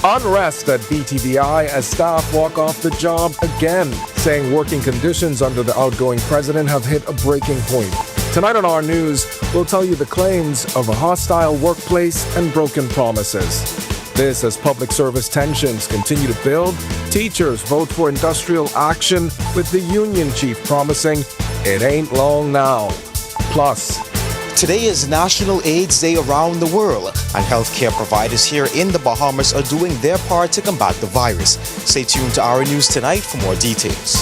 Unrest at BTVI as staff walk off the job again, saying working conditions under the outgoing president have hit a breaking point. Tonight on our news, we'll tell you the claims of a hostile workplace and broken promises. This as public service tensions continue to build. Teachers vote for industrial action with the union chief promising it ain't long now. Plus, today is National AIDS Day around the world, and healthcare providers here in the Bahamas are doing their part to combat the virus. Stay tuned to our news tonight for more details.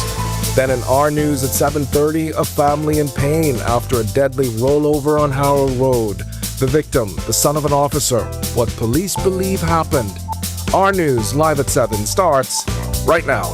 Then in our news at 7:30, a family in pain after a deadly rollover on Harrow Road. The victim, the son of an officer, what police believe happened. Our news live at 7 starts right now.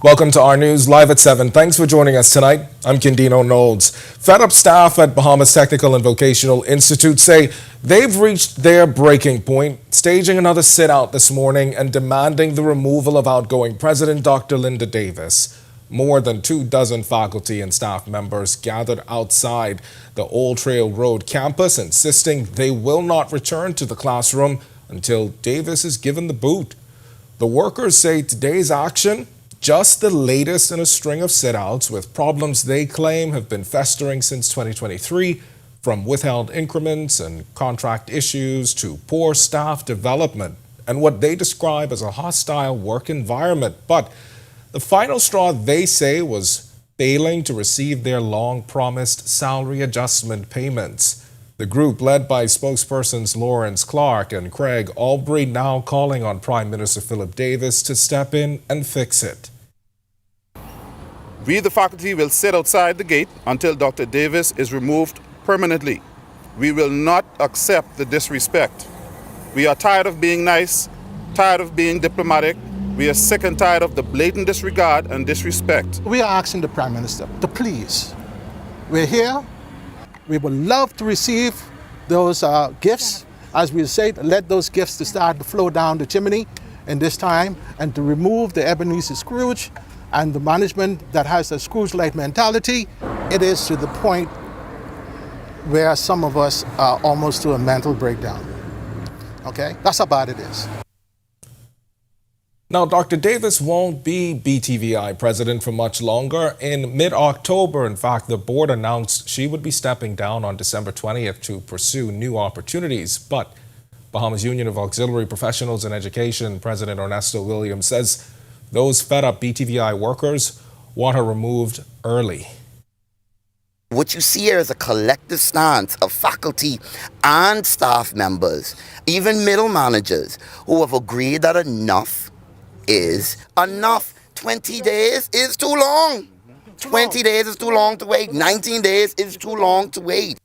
Welcome to our news live at 7. Thanks for joining us tonight. I'm Kindino Knowles. Fed up staff at Bahamas Technical and Vocational Institute say they've reached their breaking point, staging another sit-out this morning and demanding the removal of outgoing President Dr. Linda Davis. More than 24 faculty and staff members gathered outside the Old Trail Road campus, insisting they will not return to the classroom until Davis is given the boot. The workers say today's action just the latest in a string of sit-outs with problems they claim have been festering since 2023, from withheld increments and contract issues to poor staff development and what they describe as a hostile work environment. But the final straw, they say, was failing to receive their long-promised salary adjustment payments. The group, led by spokespersons Lawrence Clark and Craig Albury, now calling on Prime Minister Philip Davis to step in and fix it. We, the faculty, will sit outside the gate until Dr. Davis is removed permanently. We will not accept the disrespect. We are tired of being nice, tired of being diplomatic. We are sick and tired of the blatant disregard and disrespect. We are asking the Prime Minister to please. We're here. We would love to receive those gifts. As we say, let those gifts to start to flow down the chimney in this time, and to remove the Ebenezer Scrooge and the management that has a Scrooge-like mentality. It is to the point where some of us are almost to a mental breakdown. Okay? That's how bad it is. Now, Dr. Davis won't be BTVI president for much longer. In mid-October, in fact, the board announced she would be stepping down on December 20th to pursue new opportunities. But Bahamas Union of Auxiliary Professionals in Education President Ernesto Williams says those fed-up BTVI workers want her removed early. What you see here is a collective stance of faculty and staff members, even middle managers, who have agreed that enough is enough. 20 days is too long. 20 days is too long to wait. 19 days is too long to wait.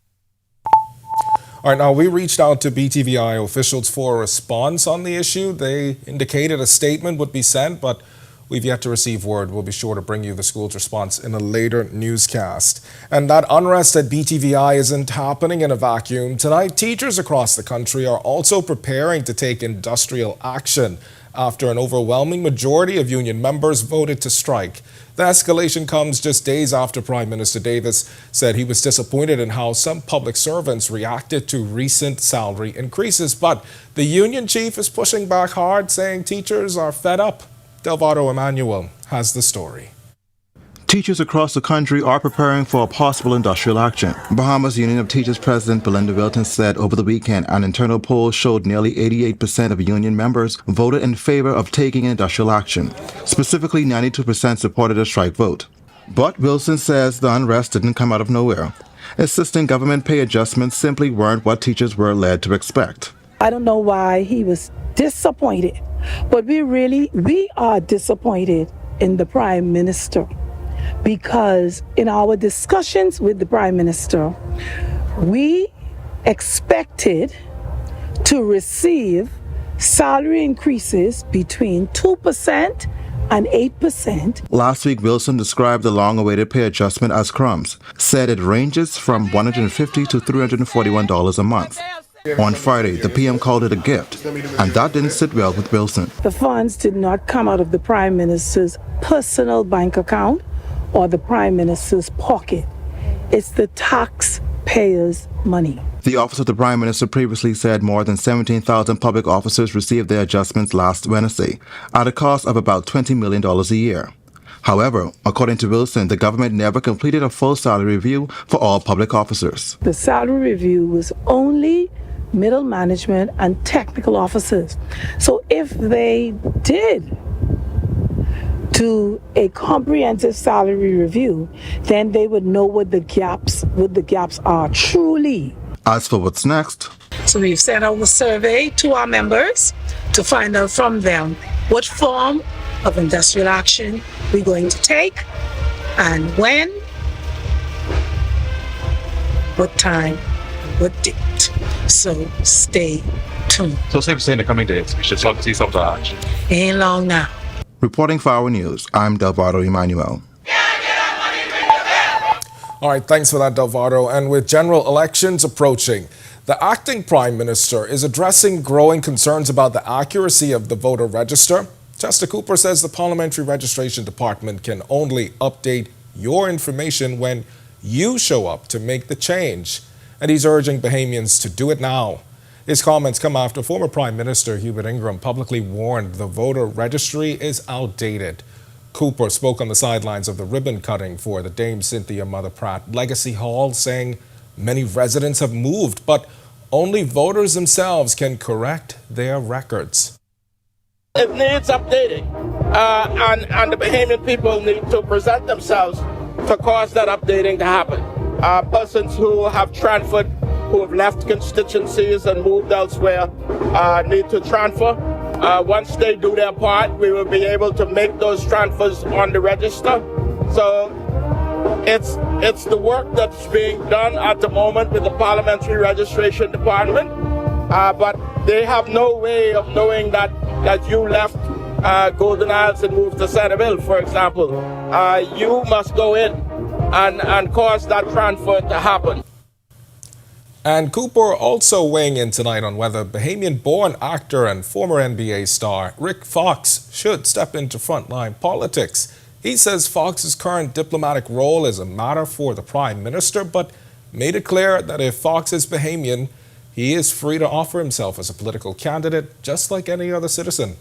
All right, now we reached out to BTVI officials for a response on the issue. They indicated a statement would be sent, but we've yet to receive word. We'll be sure to bring you the school's response in a later newscast. And that unrest at BTVI isn't happening in a vacuum. Tonight, teachers across the country are also preparing to take industrial action after an overwhelming majority of union members voted to strike. The escalation comes just days after Prime Minister Davis said he was disappointed in how some public servants reacted to recent salary increases. But the union chief is pushing back hard, saying teachers are fed up. Delvado Emmanuel has the story. Teachers across the country are preparing for a possible industrial action. Bahamas Union of Teachers President Belinda Wilton said over the weekend an internal poll showed nearly 88% of union members voted in favor of taking industrial action. Specifically, 92% supported a strike vote. But Wilson says the unrest didn't come out of nowhere, insisting government pay adjustments simply weren't what teachers were led to expect. I don't know why he was disappointed, but we are disappointed in the Prime Minister. Because in our discussions with the Prime Minister, we expected to receive salary increases between 2% and 8%. Last week, Wilson described the long-awaited pay adjustment as crumbs, said it ranges from $150 to $341 a month. On Friday, the PM called it a gift, and that didn't sit well with Wilson. The funds did not come out of the Prime Minister's personal bank account or the Prime Minister's pocket. It's the taxpayers' money. The Office of the Prime Minister previously said more than 17,000 public officers received their adjustments last Wednesday at a cost of about $20 million a year. However, according to Wilson, the government never completed a full salary review for all public officers. The salary review was only middle management and technical officers. So if they did do a comprehensive salary review, then they would know what the gaps are truly. As for what's next, So we've sent out a survey to our members to find out from them what form of industrial action we're going to take and when, what time, what date. So stay tuned. So safe to say in the coming days, we should start to see some of that action. Ain't long now. reporting for Our News, I'm Delvado Emmanuel. All right, thanks for that, Delvado. And with general elections approaching, the acting prime minister is addressing growing concerns about the accuracy of the voter register. Chester Cooper says the Parliamentary Registration Department can only update your information when you show up to make the change. And he's urging Bahamians to do it now. His comments come after former Prime Minister Hubert Ingraham publicly warned the voter registry is outdated. Cooper spoke on the sidelines of the ribbon cutting for the Dame Cynthia Mother Pratt Legacy Hall, saying many residents have moved, but only voters themselves can correct their records. It needs updating, and the Bahamian people need to present themselves to cause that updating to happen. Persons who have transferred, who have left constituencies and moved elsewhere, need to transfer. Once they do their part, we will be able to make those transfers on the register. So it's the work that's being done at the moment with the Parliamentary Registration Department, but they have no way of knowing that you left Golden Isles and moved to Centerville, for example. You must go in and cause that transfer to happen. And Cooper also weighing in tonight on whether Bahamian-born actor and former NBA star Rick Fox should step into frontline politics. He says Fox's current diplomatic role is a matter for the Prime Minister, but made it clear that if Fox is Bahamian, he is free to offer himself as a political candidate, just like any other citizen.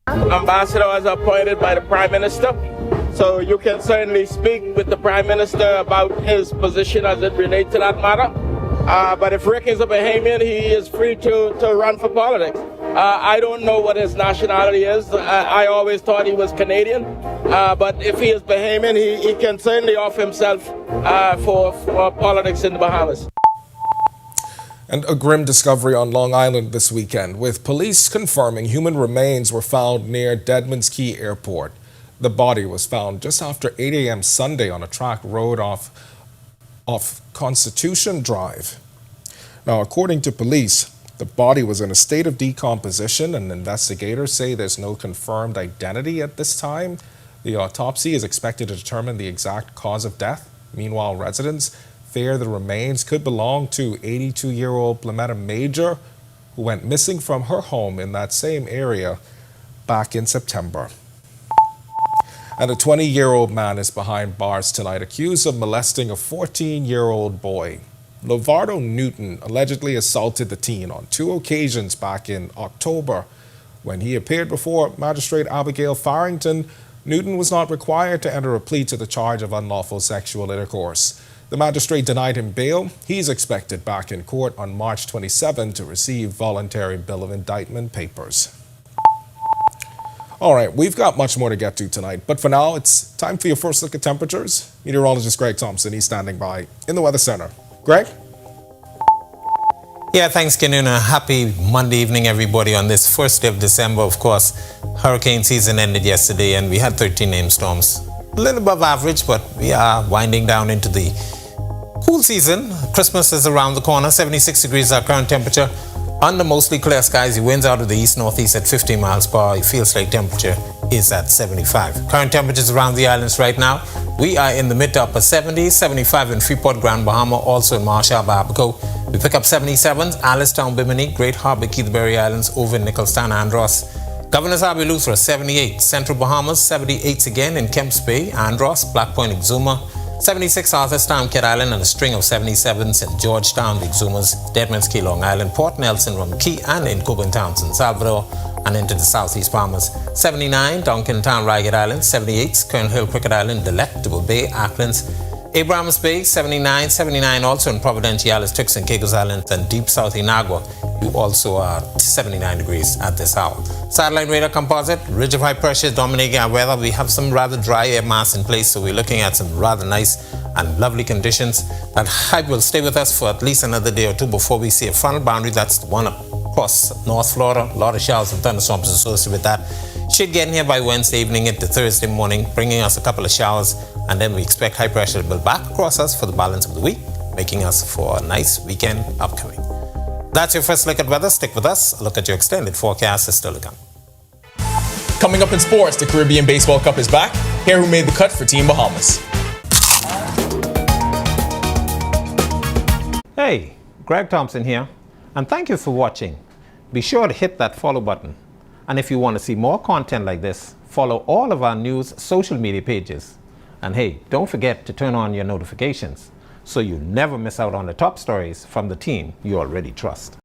Ambassador is appointed by the Prime Minister, so you can certainly speak with the Prime Minister about his position as it relates to that matter. But if Rick is a Bahamian, he is free to run for politics. I don't know what his nationality is. I always thought he was Canadian. But if he is Bahamian, he can certainly offer himself for politics in the Bahamas. And a grim discovery on Long Island this weekend, with police confirming human remains were found near Deadman's Key Airport. The body was found just after 8 a.m. Sunday on a track road off Constitution Drive. Now, according to police, the body was in a state of decomposition, and investigators say there's no confirmed identity at this time. The autopsy is expected to determine the exact cause of death. Meanwhile, residents fear the remains could belong to 82-year-old Blametta Major, who went missing from her home in that same area back in September. And a 20-year-old man is behind bars tonight, accused of molesting a 14-year-old boy. Lovardo Newton allegedly assaulted the teen on 2 occasions back in October. When he appeared before Magistrate Abigail Farrington, Newton was not required to enter a plea to the charge of unlawful sexual intercourse. The magistrate denied him bail. He's expected back in court on March 27 to receive voluntary bill of indictment papers. All right, we've got much more to get to tonight, but for now, it's time for your first look at temperatures. Meteorologist Greg Thompson, he's standing by in the Weather Center. Greg? Yeah, thanks, Kenuna. Happy Monday evening, everybody. On this first day of December, of course, hurricane season ended yesterday, and we had 13 named storms. A little above average, but we are winding down into the cool season. Christmas is around the corner. 76 degrees our current temperature. Under mostly clear skies, the winds out of the east-northeast at 50 miles per hour. It feels like temperature is at 75. Current temperatures around the islands right now. We are in the mid to upper 70s, 75 in Freeport, Grand Bahama, also in Marshall, Babaco. We pick up 77s, Alistown, Bimini, Great Harbor, Keithbury Islands, over in Nicholstown, Andros. Governor's Island, Eleuthera, 78. Central Bahamas, 78s again in Kemps Bay, Andros, Black Point, Exuma. 76 Arthurstown, Kid Island, and a string of 77s in Georgetown, the Exumas, Deadman's Key, Long Island, Port Nelson, Rum Key, and in Cookman Town, San Salvador, and into the Southeast Bahamas. 79 Duncan Town, Ragged Island, 78 Kern Hill, Cricket Island, Delectable Bay, Acklands, Abrahams Bay, 79 also in Providenciales, Turks and Caicos Islands, and deep south Inagua. You also are 79 degrees at this hour. Satellite radar composite, ridge of high pressure dominating our weather. We have some rather dry air mass in place, so we're looking at some rather nice and lovely conditions. That high will stay with us for at least another day or two before we see a frontal boundary. That's the one across North Florida. A lot of showers and thunderstorms associated with that. Should get in here by Wednesday evening into Thursday morning, bringing us a couple of showers, and then we expect high pressure to build back across us for the balance of the week, making us for a nice weekend upcoming. That's your first look at weather. Stick with us. A look at your extended forecast is still to come. Coming up in sports, the Caribbean Baseball Cup is back. Here who made the cut for Team Bahamas. Hey, Greg Thompson here, and thank you for watching. Be sure to hit that follow button. And if you want to see more content like this, follow all of our news social media pages. And hey, don't forget to turn on your notifications so you never miss out on the top stories from the team you already trust.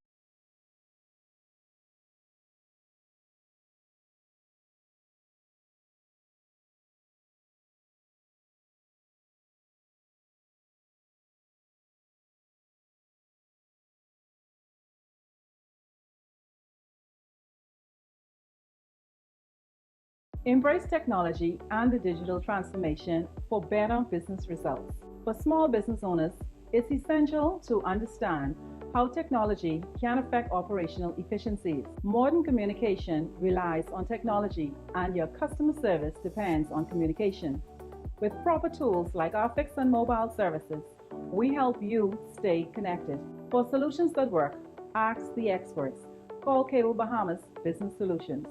Embrace technology and the digital transformation for better business results. For small business owners, it's essential to understand how technology can affect operational efficiencies. Modern communication relies on technology, and your customer service depends on communication. With proper tools like our fixed and mobile services, we help you stay connected. For solutions that work, ask the experts. Call Cable Bahamas Business Solutions.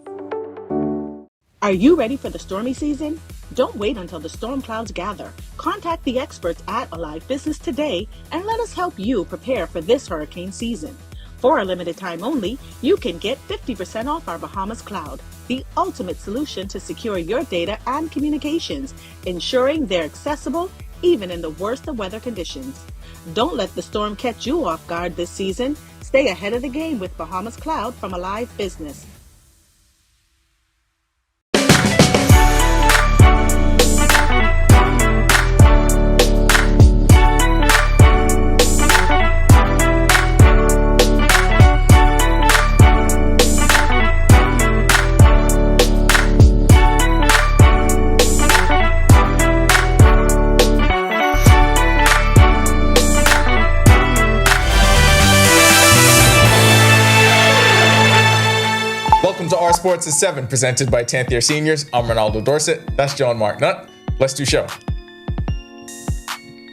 Are you ready for the stormy season? Don't wait until the storm clouds gather. Contact the experts at Alive Business today and let us help you prepare for this hurricane season. For a limited time only, you can get 50% off our Bahamas Cloud, the ultimate solution to secure your data and communications, ensuring they're accessible even in the worst of weather conditions. Don't let the storm catch you off guard this season. Stay ahead of the game with Bahamas Cloud from Alive Business. Welcome to Our Sports is 7, presented by 10th Year Seniors. I'm Ronaldo Dorset. That's John Mark Nutt. Let's do show.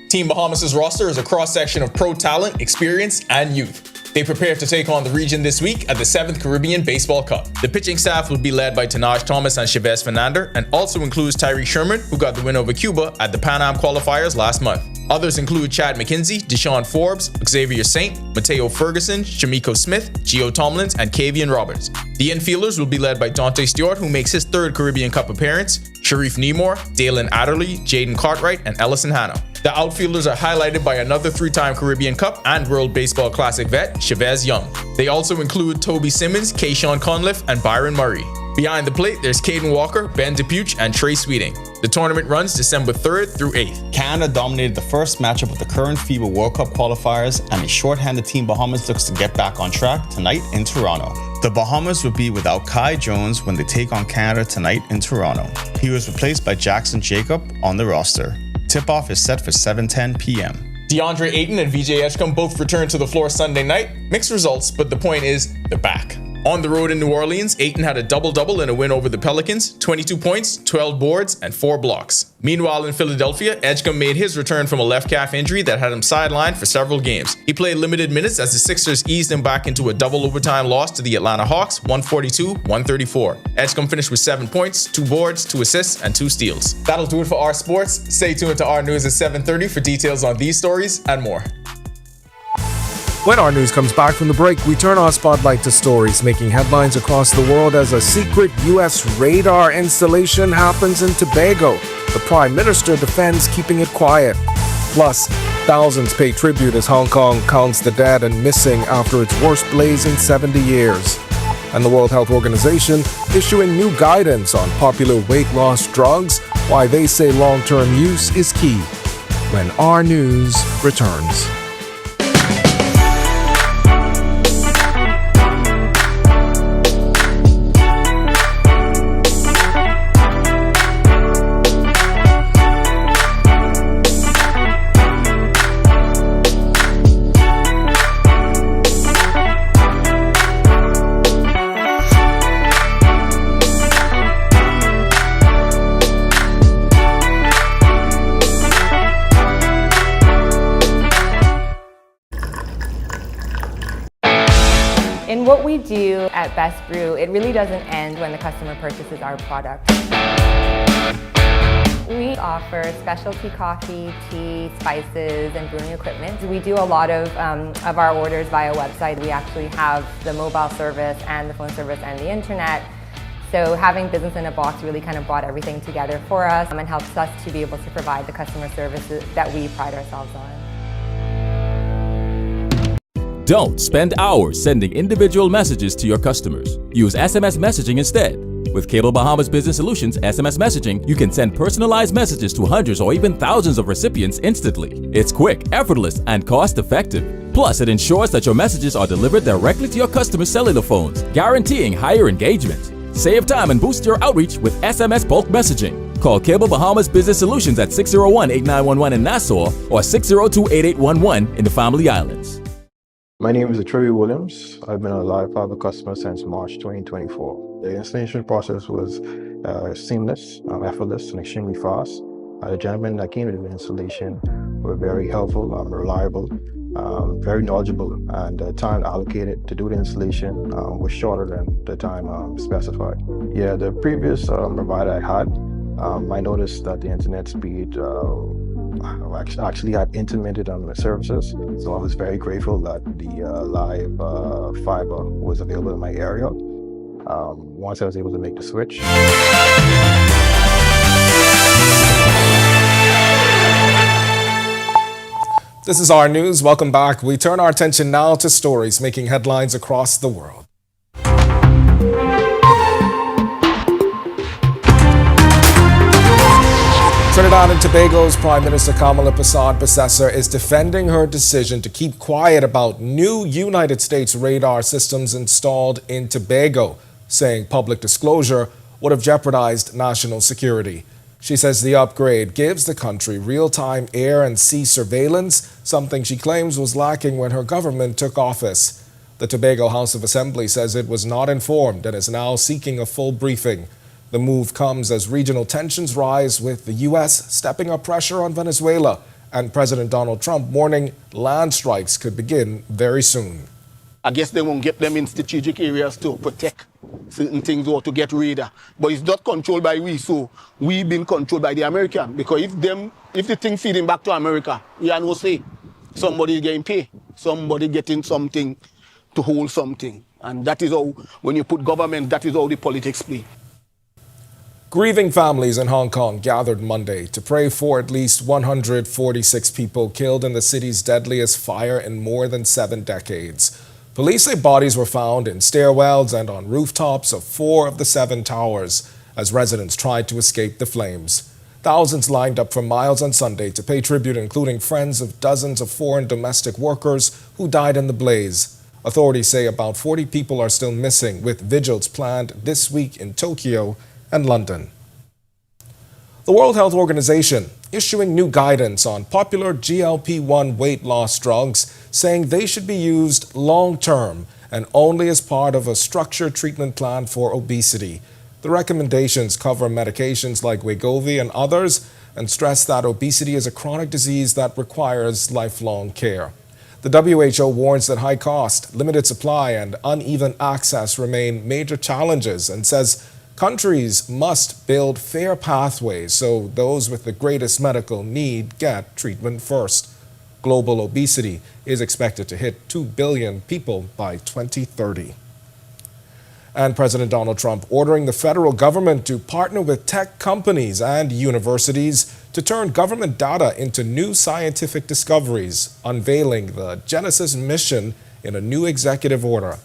Team Bahamas' roster is a cross-section of pro talent, experience, and youth. They prepare to take on the region this week at the 7th Caribbean Baseball Cup. The pitching staff will be led by Tanaj Thomas and Chavez Fernander, and also includes Tyree Sherman, who got the win over Cuba at the Pan Am qualifiers last month. Others include Chad McKenzie, Deshaun Forbes, Xavier Saint, Mateo Ferguson, Shamiko Smith, Gio Tomlins, and Kavian Roberts. The infielders will be led by Dante Stewart, who makes his 3rd Caribbean Cup appearance, Sharif Nemore, Dalen Adderley, Jaden Cartwright, and Ellison Hanna. The outfielders are highlighted by another 3-time Caribbean Cup and World Baseball Classic vet, Chavez Young. They also include Toby Simmons, Kayshawn Conliffe, and Byron Murray. Behind the plate, there's Caden Walker, Ben DePuch, and Trey Sweeting. The tournament runs December 3rd through 8th. Canada dominated the first matchup of the current FIBA World Cup qualifiers, and a shorthanded Team Bahamas looks to get back on track tonight in Toronto. The Bahamas will be without Kai Jones when they take on Canada tonight in Toronto. He was replaced by Jackson Jacob on the roster. Tip-off is set for 7:10 p.m. DeAndre Ayton and VJ Edgecombe both returned to the floor Sunday night. Mixed results, but the point is, they're back. On the road in New Orleans, Ayton had a double-double in a win over the Pelicans, 22 points, 12 boards, and 4 blocks. Meanwhile, in Philadelphia, Edgecombe made his return from a left calf injury that had him sidelined for several games. He played limited minutes as the Sixers eased him back into a double overtime loss to the Atlanta Hawks, 142-134. Edgecombe finished with 7 points, 2 boards, 2 assists, and 2 steals. That'll do it for Our Sports. Stay tuned to Our News at 7:30 for details on these stories and more. When our news comes back from the break, we turn our spotlight to stories making headlines across the world as a secret U.S. radar installation happens in Tobago. The Prime Minister defends keeping it quiet. Plus, thousands pay tribute as Hong Kong counts the dead and missing after its worst blaze in 70 years. And the World Health Organization issuing new guidance on popular weight loss drugs, why they say long-term use is key. When our news returns. In what we do at Best Brew, it really doesn't end when the customer purchases our product. We offer specialty coffee, tea, spices, and brewing equipment. We do a lot of our orders via website. We actually have the mobile service and the phone service and the internet. So having Business in a Box really kind of brought everything together for us and helps us to be able to provide the customer services that we pride ourselves on. Don't spend hours sending individual messages to your customers. Use SMS messaging instead. With Cable Bahamas Business Solutions SMS messaging, you can send personalized messages to hundreds or even thousands of recipients instantly. It's quick, effortless, and cost-effective. Plus, it ensures that your messages are delivered directly to your customers' cellular phones, guaranteeing higher engagement. Save time and boost your outreach with SMS bulk messaging. Call Cable Bahamas Business Solutions at 601-8911 in Nassau or 602-8811 in the Family Islands. My name is Atreyu Williams. I've been a Live Fiber customer since March 2024. The installation process was seamless, effortless, and extremely fast. The gentlemen that came to the installation were very helpful, reliable, very knowledgeable, and the time allocated to do the installation was shorter than the time specified. Yeah, the previous provider I had, I noticed that the internet speed actually had intermittent on the services, so I was very grateful that the live fiber was available in my area. Once I was able to make the switch. This is our news. Welcome back. We turn our attention now to stories making headlines across the world. Trinidad and Tobago's Prime Minister Kamala Persad-Bissessar is defending her decision to keep quiet about new United States radar systems installed in Tobago, saying public disclosure would have jeopardized national security. She says the upgrade gives the country real-time air and sea surveillance, something she claims was lacking when her government took office. The Tobago House of Assembly says it was not informed and is now seeking a full briefing. The move comes as regional tensions rise, with the U.S. stepping up pressure on Venezuela and President Donald Trump warning land strikes could begin very soon. I guess they won't get them in strategic areas to protect certain things or to get radar. But it's not controlled by we, so we've been controlled by the American. Because if the thing feeding back to America, we are no say. Somebody getting paid, somebody getting something to hold something. And that is how, when you put government, that is how the politics play. Grieving families in Hong Kong gathered Monday to pray for at least 146 people killed in the city's deadliest fire in more than 7 decades. Police say bodies were found in stairwells and on rooftops of 4 of the 7 towers as residents tried to escape the flames. Thousands lined up for miles on Sunday to pay tribute, including friends of dozens of foreign domestic workers who died in the blaze. Authorities say about 40 people are still missing, with vigils planned this week in Tokyo and London. The World Health Organization issuing new guidance on popular GLP-1 weight loss drugs, saying they should be used long-term and only as part of a structured treatment plan for obesity. The recommendations cover medications like Wegovy and others and stress that obesity is a chronic disease that requires lifelong care. The WHO warns that high cost, limited supply, and uneven access remain major challenges and says countries must build fair pathways so those with the greatest medical need get treatment first. Global obesity is expected to hit 2 billion people by 2030. And President Donald Trump ordering the federal government to partner with tech companies and universities to turn government data into new scientific discoveries, unveiling the Genesis mission in a new executive order.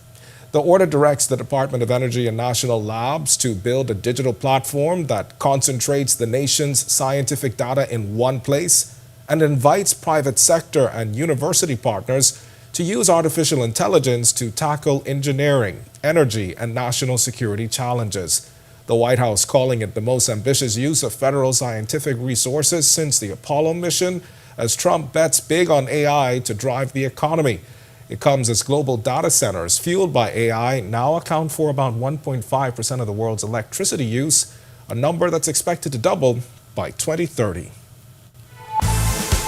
The order directs the Department of Energy and national labs to build a digital platform that concentrates the nation's scientific data in one place and invites private sector and university partners to use artificial intelligence to tackle engineering, energy, and national security challenges. The White House calling it the most ambitious use of federal scientific resources since the Apollo mission, as Trump bets big on AI to drive the economy. It comes as global data centers fueled by AI now account for about 1.5% of the world's electricity use, a number that's expected to double by 2030.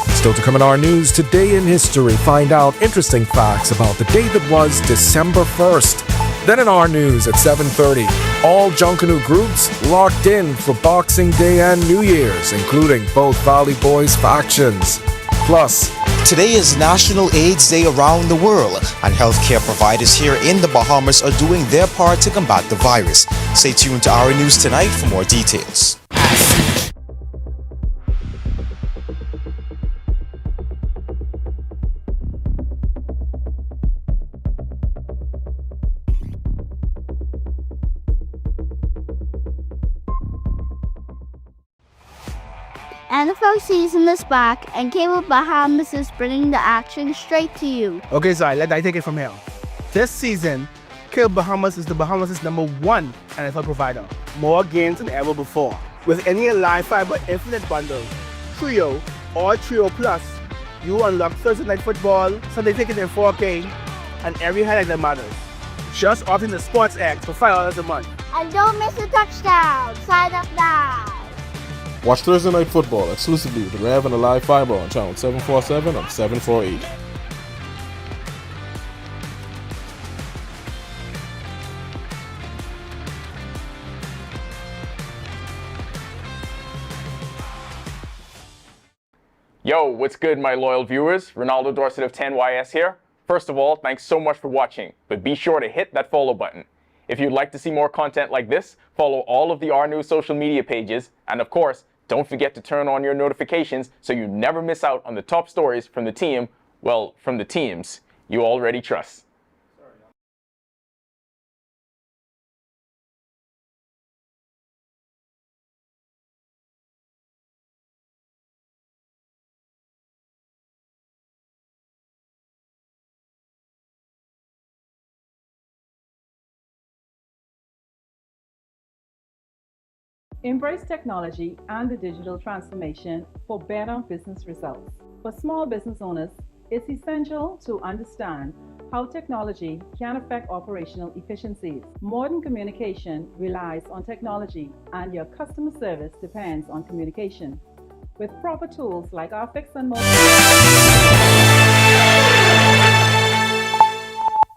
Still to come in our news, today in history, find out interesting facts about the day that was December 1st. Then in our news at 7:30, all Junkanoo groups locked in for Boxing Day and New Year's, including both Valley Boys factions. Plus, today is National AIDS Day around the world, and healthcare providers here in the Bahamas are doing their part to combat the virus. Stay tuned to our news tonight for more details. NFL season is back, and Cable Bahamas is bringing the action straight to you. Okay, so let I take it from here. This season, Cable Bahamas is the Bahamas' #1 NFL provider. More games than ever before. With any live fiber infinite bundle, Trio or Trio Plus, you unlock Thursday Night Football, Sunday Ticket in 4K, and every highlight that matters. Just opt in the Sports X for $5 a month. And don't miss a touchdown. Sign up now. Watch Thursday Night Football exclusively with Rev and the Live Fiber on channel 747 and 748. Yo, what's good, my loyal viewers? Ronaldo Dorset of 10YS here. First of all, thanks so much for watching, but be sure to hit that follow button. If you'd like to see more content like this, follow all of the R News social media pages, and of course, don't forget to turn on your notifications so you never miss out on the top stories from the team, well, from the teams you already trust. Embrace technology and the digital transformation for better business results. For small business owners, it's essential to understand how technology can affect operational efficiencies. Modern communication relies on technology, and your customer service depends on communication. With proper tools like our Fix and Mobile.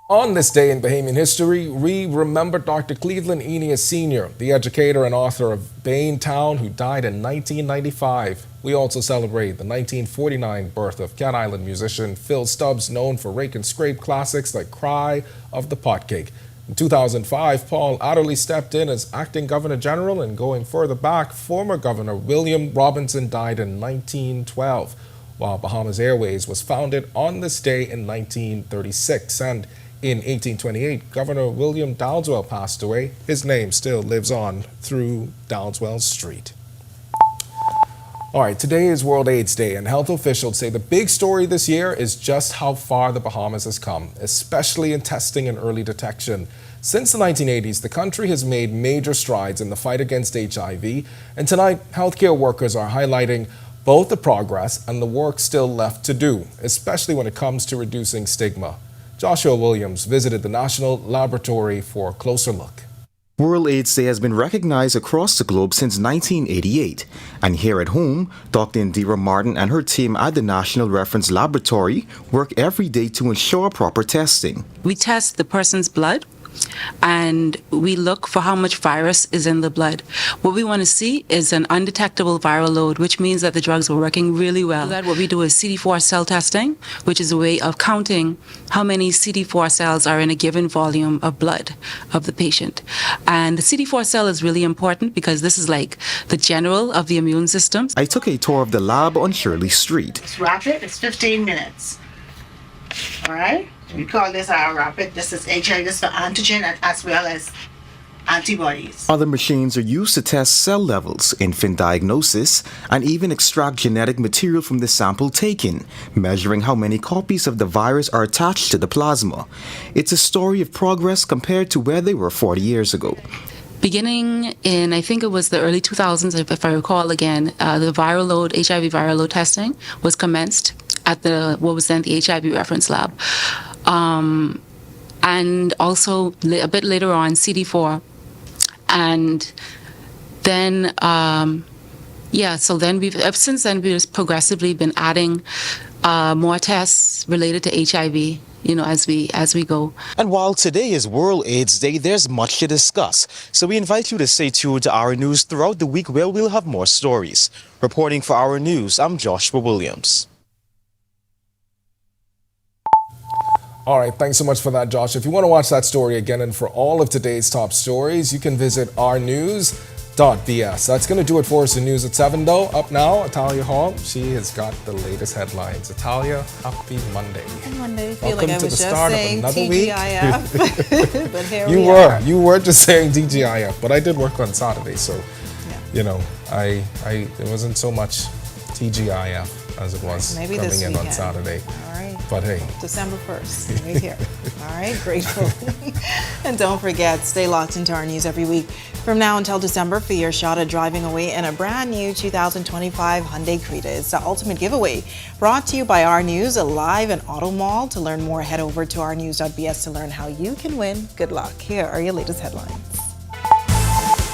On this day in Bahamian history, we remember Dr. Cleveland Eneas Sr., the educator and author of Bain Town, who died in 1995. We also celebrate the 1949 birth of Cat Island musician Phil Stubbs, known for rake and scrape classics like Cry of the Potcake. In 2005, Paul Adderley stepped in as acting Governor General, and going further back, former Governor William Robinson died in 1912, while Bahamas Airways was founded on this day in 1936. And in 1828, Governor William Dowdeswell passed away. His name still lives on through Dowdeswell Street. All right, today is World AIDS Day, and health officials say the big story this year is just how far the Bahamas has come, especially in testing and early detection. Since the 1980s, the country has made major strides in the fight against HIV, and tonight, healthcare workers are highlighting both the progress and the work still left to do, especially when it comes to reducing stigma. Joshua Williams visited the National Laboratory for a closer look. World AIDS Day has been recognized across the globe since 1988. And here at home, Dr. Indira Martin and her team at the National Reference Laboratory work every day to ensure proper testing. We test the person's blood, and we look for how much virus is in the blood. What we want to see is an undetectable viral load, which means that the drugs are working really well. That what we do is CD4 cell testing, which is a way of counting how many CD4 cells are in a given volume of blood of the patient. And the CD4 cell is really important because this is like the general of the immune system. I took a tour of the lab on Shirley Street. It's rapid, it's 15 minutes. All right? We call this our rapid. This is HIV, this for antigen as well as antibodies. Other machines are used to test cell levels, infant diagnosis, and even extract genetic material from the sample taken, measuring how many copies of the virus are attached to the plasma. It's a story of progress compared to where they were 40 years ago. Beginning in, I think it was the early 2000s, if I recall again, the viral load, HIV viral load testing was commenced at what was then the HIV reference lab. And also a bit later on, CD4. And then, so then ever since then, we've just progressively been adding more tests related to HIV, as we go. And while today is World AIDS Day, there's much to discuss. So we invite you to stay tuned to Our News throughout the week where we'll have more stories. Reporting for Our News, I'm Joshua Williams. All right, thanks so much for that, Josh. If you want to watch that story again and for all of today's top stories, you can visit ournews.bs. That's going to do it for us in News at 7, though. Up now, Atalia Hall. She has got the latest headlines. Atalia, happy Monday. Happy Monday. I feel Welcome like I to was the just start of saying another week. TGIF. But here we are. You were just saying TGIF, but I did work on Saturday, so, it wasn't so much TGIF as it was Maybe coming this in weekend. on Saturday. All right. But hey. December 1st, right here. All right, grateful. And don't forget, stay locked into Our News every week from now until December for your shot at driving away in a brand new 2025 Hyundai Creta. It's the ultimate giveaway. Brought to you by Our News, Alive and Auto Mall. To learn more, head over to ournews.bs to learn how you can win. Good luck. Here are your latest headlines.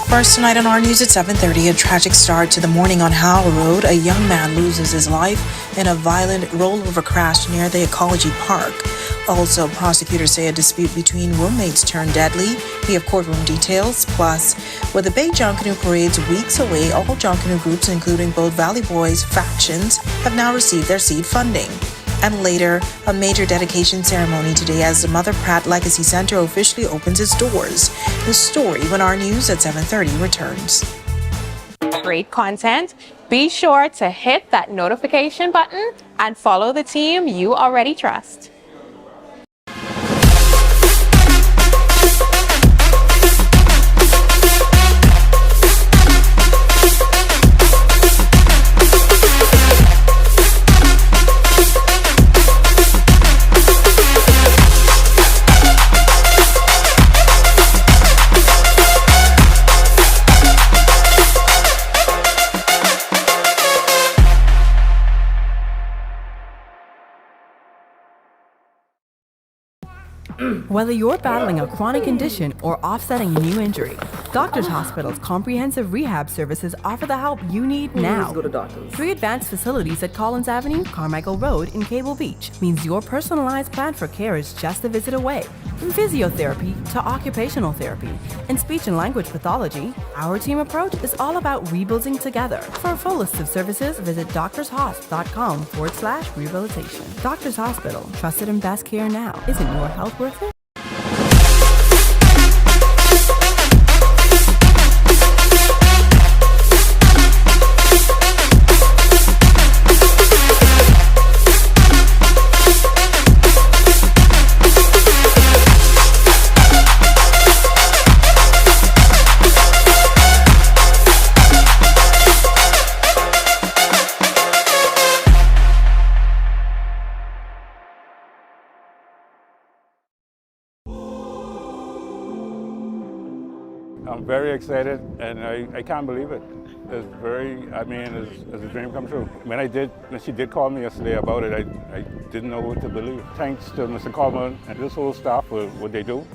First tonight on Our News at 7:30, a tragic start to the morning on Howell Road. A young man loses his life in a violent rollover crash near the Ecology Park. Also, prosecutors say a dispute between roommates turned deadly. We have courtroom details. Plus, with the Bay Junkanoo parades weeks away, all Junkanoo groups, including both Valley Boys factions, have now received their seed funding. And later, a major dedication ceremony today as the Mother Pratt Legacy Center officially opens its doors. The story when Our News at 7:30 returns. Great content. Be sure to hit that notification button and follow the team you already trust. Whether you're battling a chronic condition or offsetting a new injury, Doctors Hospital's comprehensive rehab services offer the help you need now. Go to doctors. 3 advanced facilities at Collins Avenue, Carmichael Road, in Cable Beach means your personalized plan for care is just a visit away. From physiotherapy to occupational therapy and speech and language pathology, our team approach is all about rebuilding together. For a full list of services, visit doctorshosp.com/rehabilitation. Doctors Hospital, trusted and best care now. Isn't your health worth it? I'm very excited, and I can't believe it. It's it's a dream come true. When she did call me yesterday about it, I didn't know what to believe. Thanks to Mr. Coleman and this whole staff for what they do,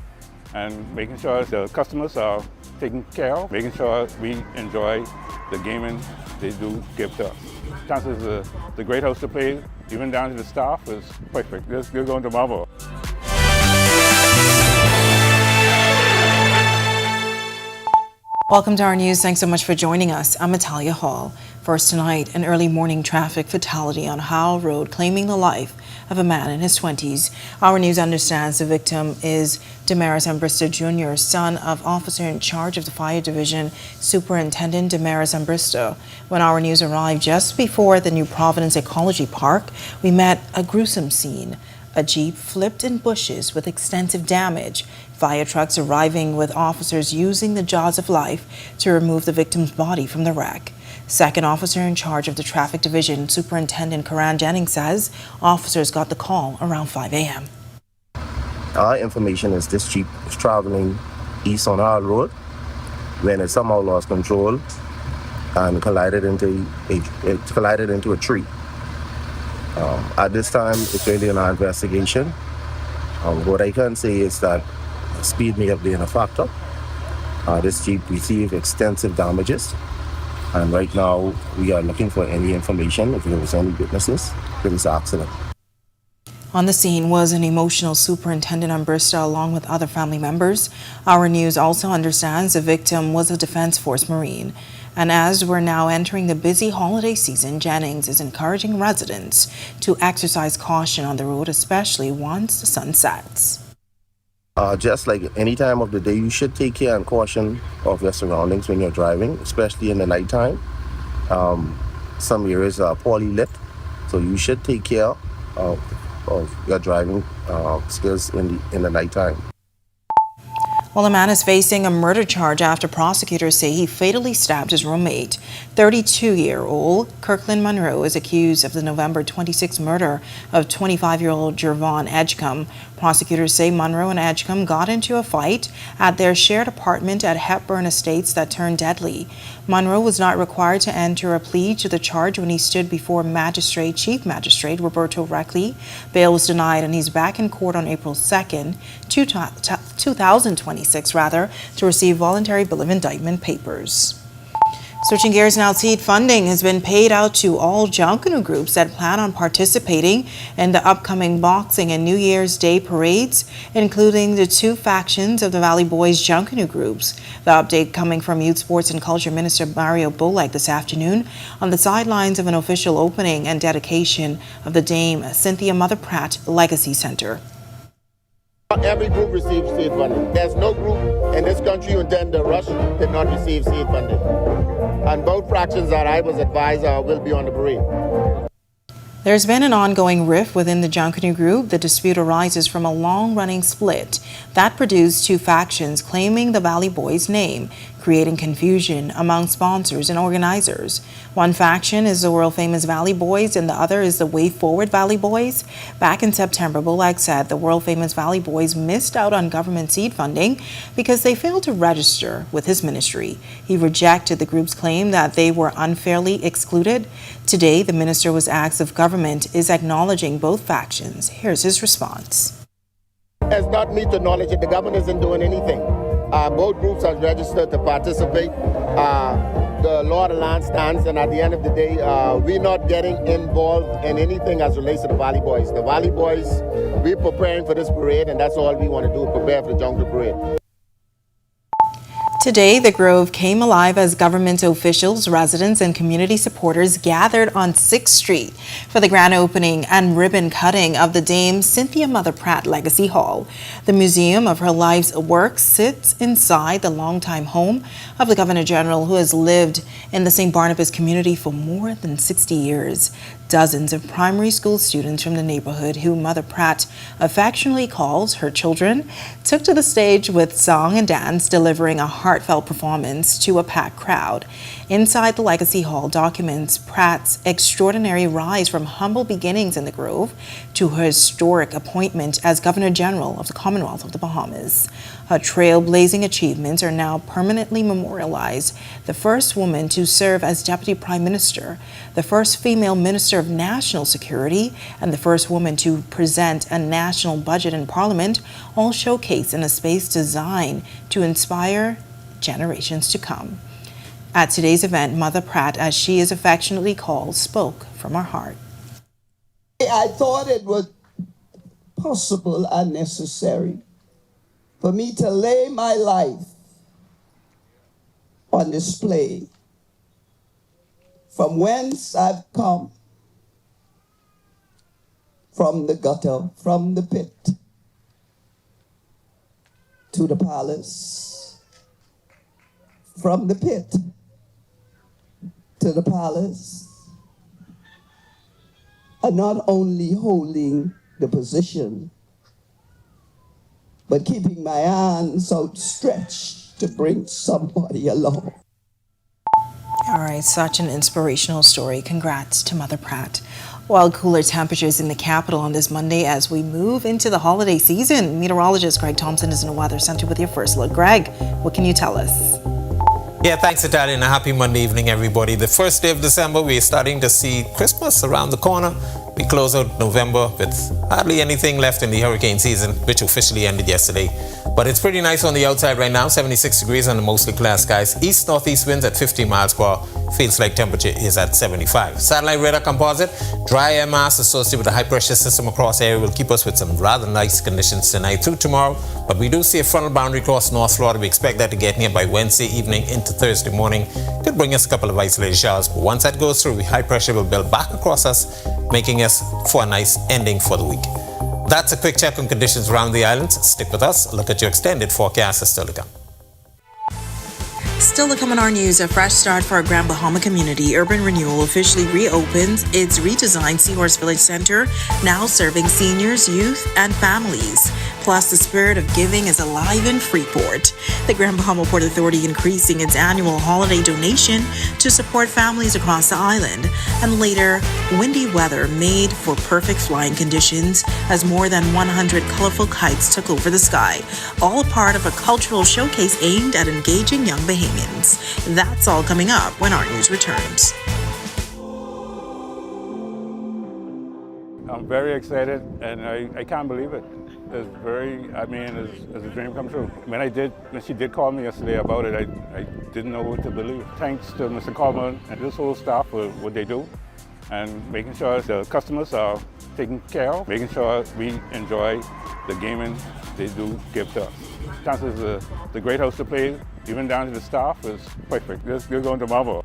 and making sure the customers are taken care of, making sure we enjoy the gaming they do give to us. Chances is a great house to play, even down to the staff, is perfect. You're going to marvel. Welcome to our news. Thanks so much for joining us. I'm Natalia Hall. First tonight, an early morning traffic fatality on Howell Road claiming the life of a man in his 20s. Our news understands the victim is Damaris Ambristo Jr., son of officer in charge of the Fire Division, Superintendent Damaris Ambristo. When our news arrived just before the New Providence Ecology Park, we met a gruesome scene. A Jeep flipped in bushes with extensive damage. Fire trucks arriving with officers using the jaws of life to remove the victim's body from the wreck. Second officer in charge of the Traffic Division, Superintendent Karan Jennings, says officers got the call around 5 a.m. Our information is this Jeep was traveling east on our road when it somehow lost control and collided into a tree. At this time, it's really in our investigation. What I can say is that speed may have been a factor. This Jeep received extensive damages, and right now we are looking for any information if there was any witnesses to this accident. On the scene was an emotional Superintendent Ambristo along with other family members. Our news also understands the victim was a Defense Force Marine. And as we're now entering the busy holiday season, Jennings is encouraging residents to exercise caution on the road, especially once the sun sets. Just like any time of the day, you should take care and caution of your surroundings when you're driving, especially in the nighttime. Some areas are poorly lit, so you should take care of your driving skills in the nighttime. Well, a man is facing a murder charge after prosecutors say he fatally stabbed his roommate. 32-year-old Kirkland Monroe is accused of the November 26 murder of 25-year-old Jervon Edgecombe. Prosecutors say Monroe and Edgecombe got into a fight at their shared apartment at Hepburn Estates that turned deadly. Monroe was not required to enter a plea to the charge when he stood before Chief Magistrate Roberto Reckley. Bail was denied and he's back in court on April 2nd, 2026, to receive voluntary bill of indictment papers. Switching gears now, seed funding has been paid out to all Junkanoo groups that plan on participating in the upcoming Boxing and New Year's Day parades, including the two factions of the Valley Boys Junkanoo groups. The update coming from Youth Sports and Culture Minister Mario Bullock this afternoon on the sidelines of an official opening and dedication of the Dame Cynthia Mother Pratt Legacy Center. Every group receives seed funding. There's no group in this country who intend to rush did not receive seed funding. And both fractions that I was advised will be on the parade. There's been an ongoing rift within the Junkanoo group. The dispute arises from a long-running split that produced two factions claiming the Valley Boys name, creating confusion among sponsors and organizers. One faction is the world-famous Valley Boys and the other is the Way Forward Valley Boys. Back in September, Bullock said the world-famous Valley Boys missed out on government seed funding because they failed to register with his ministry. He rejected the group's claim that they were unfairly excluded. Today, the minister was asked if government is acknowledging both factions. Here's his response. It's not me to acknowledge it. The government isn't doing anything. Both groups are registered to participate. The law of the land stands, and at the end of the day, we're not getting involved in anything as relates to the Valley Boys. The Valley Boys, we're preparing for this parade, and that's all we want to do, prepare for the Junkanoo Parade. Today, the Grove came alive as government officials, residents, and community supporters gathered on 6th Street for the grand opening and ribbon cutting of the Dame Cynthia Mother Pratt Legacy Hall. The museum of her life's work sits inside the longtime home of the Governor General, who has lived in the St. Barnabas community for more than 60 years. Dozens of primary school students from the neighborhood, who Mother Pratt affectionately calls her children, took to the stage with song and dance, delivering a heartfelt performance to a packed crowd. Inside the Legacy Hall documents Pratt's extraordinary rise from humble beginnings in the Grove to her historic appointment as Governor General of the Commonwealth of the Bahamas. Her trailblazing achievements are now permanently memorialized. The first woman to serve as Deputy Prime Minister, the first female Minister of National Security, and the first woman to present a national budget in Parliament, all showcased in a space designed to inspire generations to come. At today's event, Mother Pratt, as she is affectionately called, spoke from her heart. I thought it was possible and necessary for me to lay my life on display from whence I've come, from the gutter, from the pit, to the palace, from the pit to the palace, and not only holding the position, but keeping my hands outstretched to bring somebody along. All right, such an inspirational story. Congrats to Mother Pratt. While cooler temperatures in the capital on this Monday as we move into the holiday season, meteorologist Greg Thompson is in the Weather Center with your first look. Greg, what can you tell us? Yeah, thanks, Natalia, and a happy Monday evening, everybody. The first day of December, we're starting to see Christmas around the corner. We close out November with hardly anything left in the hurricane season, which officially ended yesterday. But it's pretty nice on the outside right now, 76 degrees under mostly clear skies. East-northeast winds at 50 miles per hour. Feels like temperature is at 75. Satellite radar composite, dry air mass associated with a high-pressure system across the area will keep us with some rather nice conditions tonight through tomorrow. But we do see a frontal boundary across North Florida. We expect that to get near by Wednesday evening into Thursday morning. Could bring us a couple of isolated showers. But once that goes through, high pressure will build back across us, making us for a nice ending for the week. That's a quick check on conditions around the islands. Stick with us. Look at your extended forecast is still to come. Still to come in our news, a fresh start for our Grand Bahama community. Urban Renewal officially reopens its redesigned Seahorse Village Center, now serving seniors, youth, and families. Plus, the spirit of giving is alive in Freeport. The Grand Bahama Port Authority increasing its annual holiday donation to support families across the island. And later, windy weather made for perfect flying conditions as more than 100 colorful kites took over the sky. All part of a cultural showcase aimed at engaging young Bahamians. That's all coming up when our news returns. I'm very excited, and I can't believe it. It's it's a dream come true. When she did call me yesterday about it, I didn't know what to believe. Thanks to Mr. Coleman and this whole staff for what they do, and making sure the customers are taken care of, making sure we enjoy the gaming they do give to us. Chances is the great house to play, even down to the staff, is perfect. They're going to marvel.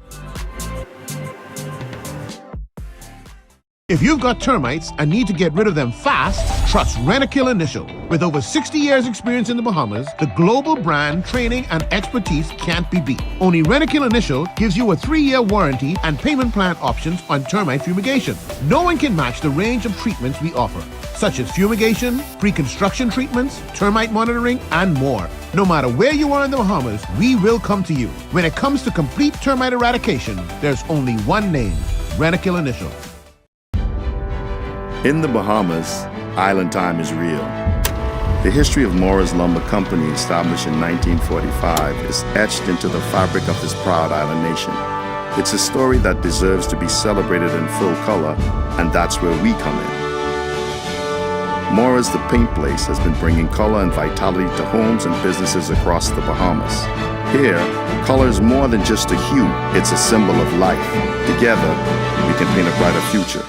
If you've got termites and need to get rid of them fast, trust Rentokil Initial. With over 60 years experience in the Bahamas, the global brand, training, and expertise can't be beat. Only Rentokil Initial gives you a 3-year warranty and payment plan options on termite fumigation. No one can match the range of treatments we offer, such as fumigation, pre-construction treatments, termite monitoring, and more. No matter where you are in the Bahamas, we will come to you. When it comes to complete termite eradication, there's only one name, Rentokil Initial. In the Bahamas, island time is real. The history of Morris Lumber Company, established in 1945, is etched into the fabric of this proud island nation. It's a story that deserves to be celebrated in full color, and that's where we come in. Morris the Paint Place has been bringing color and vitality to homes and businesses across the Bahamas. Here, color is more than just a hue, it's a symbol of life. Together, we can paint a brighter future.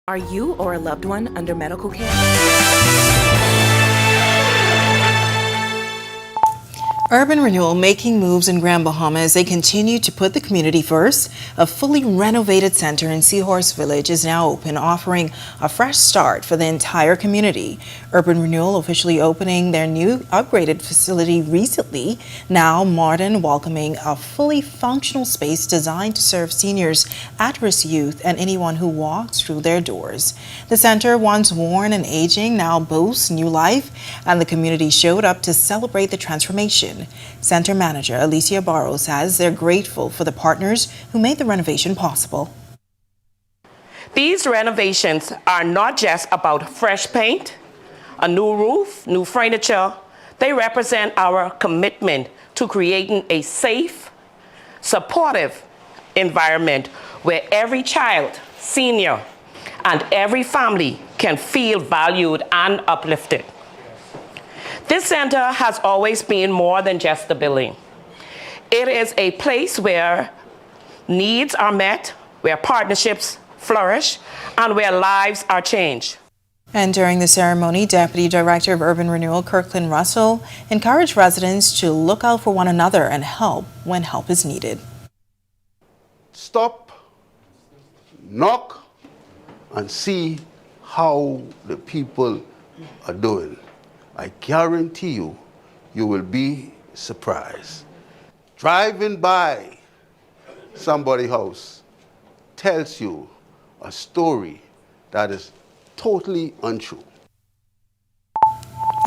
Are you or a loved one under medical care? Urban Renewal making moves in Grand Bahama as they continue to put the community first. A fully renovated center in Seahorse Village is now open, offering a fresh start for the entire community. Urban Renewal officially opening their new upgraded facility recently, now modern, welcoming a fully functional space designed to serve seniors, at-risk youth, and anyone who walks through their doors. The center, once worn and aging, now boasts new life, and the community showed up to celebrate the transformation. Center manager Alicia Barrow says they're grateful for the partners who made the renovation possible. These renovations are not just about fresh paint, a new roof, new furniture. They represent our commitment to creating a safe, supportive environment where every child, senior, and every family can feel valued and uplifted. This center has always been more than just a building. It is a place where needs are met, where partnerships flourish, and where lives are changed. And during the ceremony, Deputy Director of Urban Renewal Kirkland Russell encouraged residents to look out for one another and help when help is needed. Stop, knock, and see how the people are doing. I guarantee you, you will be surprised. Driving by somebody's house tells you a story that is totally untrue.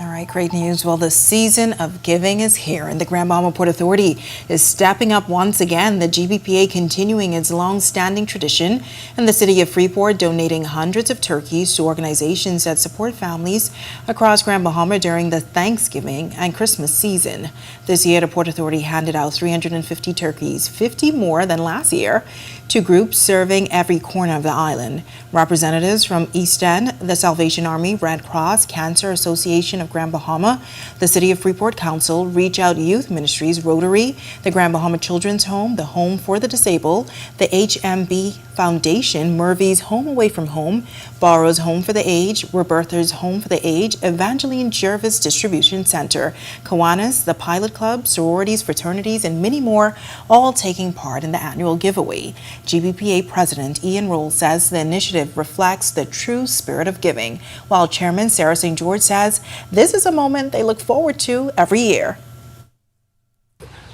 All right, great news. Well, the season of giving is here, and the Grand Bahama Port Authority is stepping up once again. The GBPA continuing its long-standing tradition, and the city of Freeport donating hundreds of turkeys to organizations that support families across Grand Bahama during the Thanksgiving and Christmas season. This year, the Port Authority handed out 350 turkeys, 50 more than last year, to groups serving every corner of the island. Representatives from East End, the Salvation Army, Red Cross, Cancer Association of Grand Bahama, the City of Freeport Council, Reach Out Youth Ministries, Rotary, the Grand Bahama Children's Home, the Home for the Disabled, the HMB Foundation, Murphy's Home Away from Home, Barrow's Home for the Aged, Roberta's Home for the Aged, Evangeline Jervis Distribution Center, Kiwanis, the Pilot Club, sororities, fraternities, and many more, all taking part in the annual giveaway. GBPA President Ian Roll says the initiative reflects the true spirit of giving, while Chairman Sarah St. George says this is a moment they look forward to every year.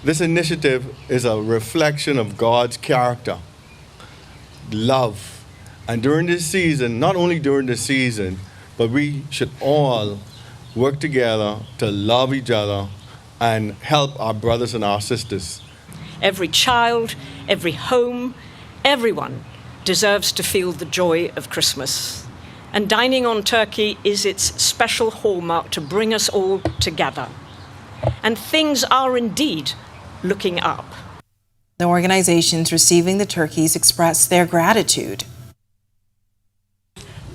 This initiative is a reflection of God's character, love. And during this season, not only during the season, but we should all work together to love each other and help our brothers and our sisters. Every child, every home, everyone deserves to feel the joy of Christmas. And dining on turkey is its special hallmark to bring us all together. And things are indeed looking up. The organizations receiving the turkeys expressed their gratitude.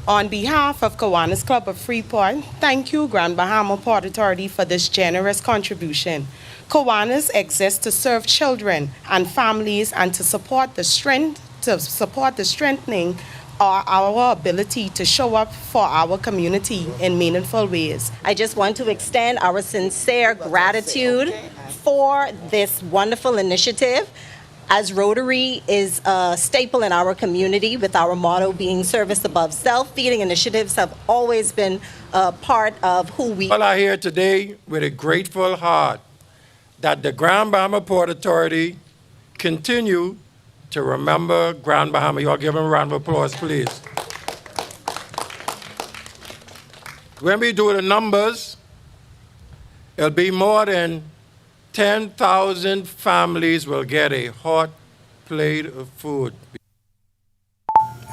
On behalf of Kiwanis Club of Freeport, thank you, Grand Bahama Port Authority, for this generous contribution. Kiwanis exists to serve children and families and to support the strengthening of our ability to show up for our community in meaningful ways. I just want to extend our sincere gratitude for this wonderful initiative, as Rotary is a staple in our community, with our motto being service above self. Feeding initiatives have always been a part of who we are here today with a grateful heart that the Grand Bahama Port Authority continue to remember Grand Bahama. You all give them a round of applause, please. When we do the numbers, it'll be more than 10,000 families will get a hot plate of food.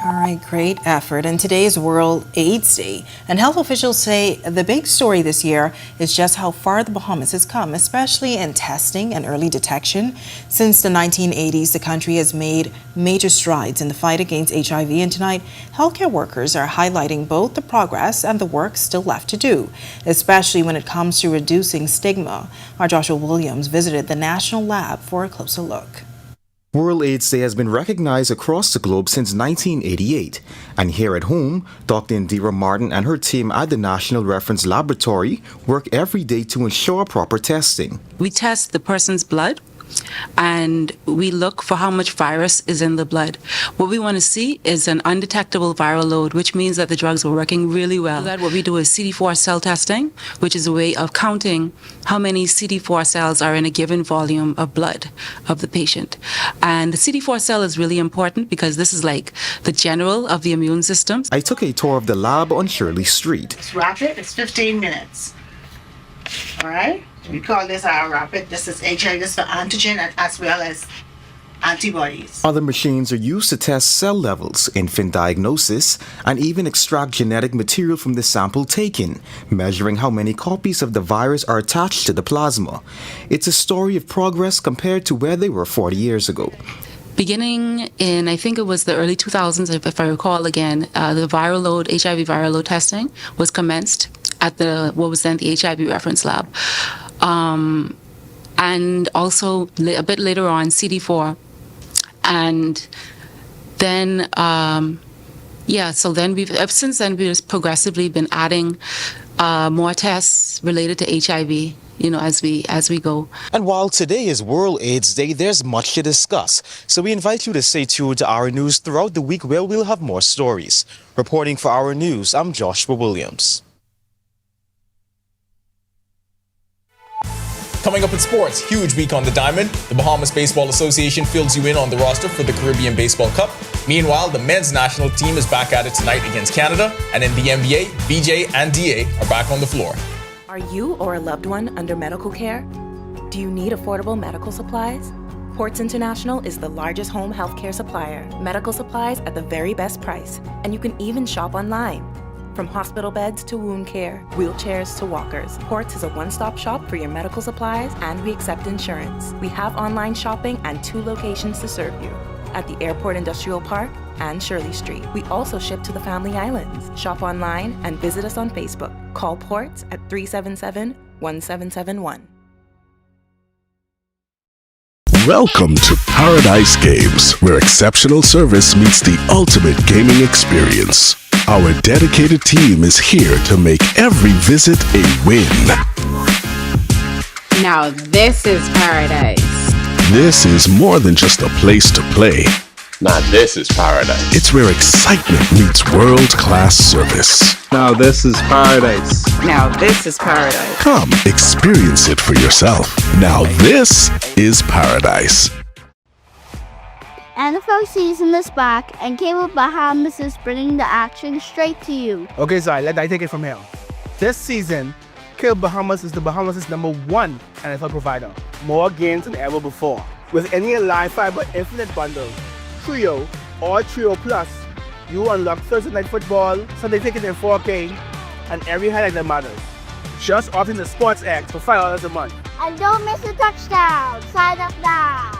All right, great effort. And today is World AIDS Day, and health officials say the big story this year is just how far the Bahamas has come, especially in testing and early detection. Since the 1980s, the country has made major strides in the fight against HIV, and tonight, healthcare workers are highlighting both the progress and the work still left to do, especially when it comes to reducing stigma. Our Joshua Williams visited the National Lab for a closer look. World AIDS Day has been recognized across the globe since 1988. And here at home, Dr. Indira Martin and her team at the National Reference Laboratory work every day to ensure proper testing. We test the person's blood, and we look for how much virus is in the blood. What we want to see is an undetectable viral load, which means that the drugs are working really well. What we do is CD4 cell testing, which is a way of counting how many CD4 cells are in a given volume of blood of the patient. And the CD4 cell is really important because this is like the general of the immune system. I took a tour of the lab on Shirley Street. It's rapid, it's 15 minutes. All right? We call this our rapid. This is HIV, this for antigen as well as antibodies. Other machines are used to test cell levels, infant diagnosis, and even extract genetic material from the sample taken, measuring how many copies of the virus are attached to the plasma. It's a story of progress compared to where they were 40 years ago. Beginning in, I think it was the early 2000s, if I recall again, the viral load, HIV viral load testing was commenced at what was then the HIV reference lab. And also a bit later on, CD4. And then, so then ever since then, we've just progressively been adding more tests related to HIV, as we go. And while today is World AIDS Day, there's much to discuss. So we invite you to stay tuned to Our News throughout the week where we'll have more stories. Reporting for Our News, I'm Joshua Williams. Coming up in sports, huge week on the diamond. The Bahamas Baseball Association fills you in on the roster for the Caribbean Baseball Cup. Meanwhile, the men's national team is back at it tonight against Canada. And in the NBA, BJ and DA are back on the floor. Are you or a loved one under medical care? Do you need affordable medical supplies? Ports International is the largest home healthcare supplier. Medical supplies at the very best price. And you can even shop online. From hospital beds to wound care, wheelchairs to walkers, Ports is a one-stop shop for your medical supplies, and we accept insurance. We have online shopping and 2 locations to serve you, at the Airport Industrial Park and Shirley Street. We also ship to the Family Islands. Shop online and visit us on Facebook. Call Ports at 377-1771. Welcome to Paradise Games, where exceptional service meets the ultimate gaming experience. Our dedicated team is here to make every visit a win. Now this is paradise. This is more than just a place to play. Now this is paradise. It's where excitement meets world-class service. Now this is paradise. Now this is paradise. Come, experience it for yourself. Now this is paradise. NFL season is back, and Cable Bahamas is bringing the action straight to you. Okay, Zai, let I take it from here. This season, Cable Bahamas is the Bahamas' #1 NFL provider. More games than ever before. With any Live Fiber Infinite bundle, Trio, or Trio Plus, you unlock Thursday Night Football, Sunday Ticket in 4K, and every highlight that matters. Just opt in the Sports X for $5 a month. And don't miss a touchdown. Sign up now.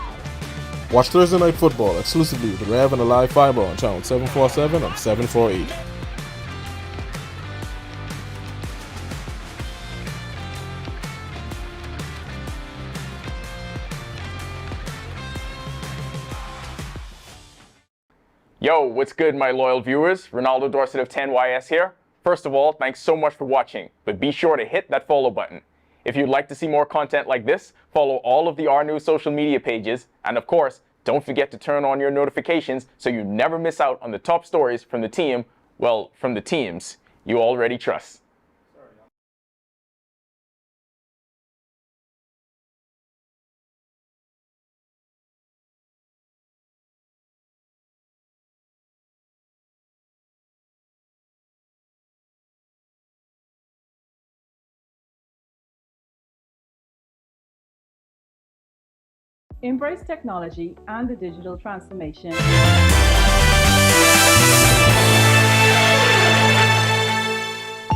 Watch Thursday Night Football exclusively with Rev and Live Fiber on channel 747 and 748. Yo, what's good, my loyal viewers? Ronaldo Dorset of 10YS here. First of all, thanks so much for watching, but be sure to hit that follow button. If you'd like to see more content like this, follow all of the Our News social media pages, and of course, don't forget to turn on your notifications so you never miss out on the top stories from the team, well, from the teams you already trust. Embrace technology and the digital transformation.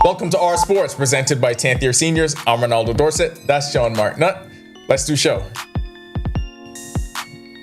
Welcome to Our Sports, presented by 10th Year Seniors. I'm Ronaldo Dorset. That's John Martinutt. Let's do show.